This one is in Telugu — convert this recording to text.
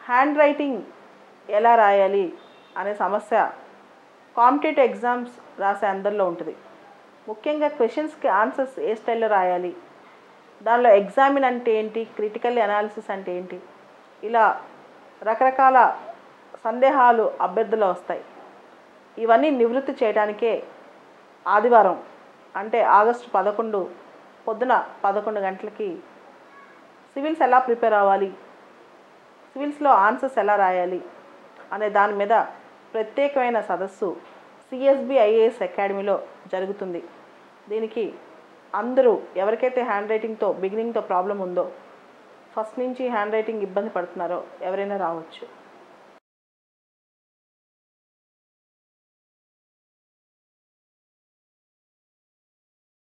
హ్యాండ్ రైటింగ్ ఎలా రాయాలి అనే సమస్య కాంపిటేటివ్ ఎగ్జామ్స్ రాసే అందరిలో ఉంటుంది. ముఖ్యంగా క్వశ్చన్స్కి ఆన్సర్స్ ఏ స్టైల్లో రాయాలి, దానిలో ఎగ్జామిన్ అంటే ఏంటి, క్రిటికల్ అనాలిసిస్ అంటే ఏంటి, ఇలా రకరకాల సందేహాలు అభ్యర్థులు వస్తాయి. ఇవన్నీ నివృత్తి చేయడానికే ఆదివారం అంటే ఆగస్టు 11 పొద్దున 11 గంటలకి సివిల్స్ ఎలా ప్రిపేర్ అవ్వాలి, సివిల్స్లో ఆన్సర్స్ ఎలా రాయాలి అనే దాని మీద ప్రత్యేకమైన సదస్సు సిఎస్బి ఐఏఎస్ అకాడమీలో జరుగుతుంది. దీనికి అందరూ ఎవరికైతే హ్యాండ్ రైటింగ్తో బిగినింగ్తో ప్రాబ్లం ఉందో, ఫస్ట్ నుంచి హ్యాండ్ రైటింగ్ ఇబ్బంది పడుతున్నారో ఎవరైనా రావచ్చు.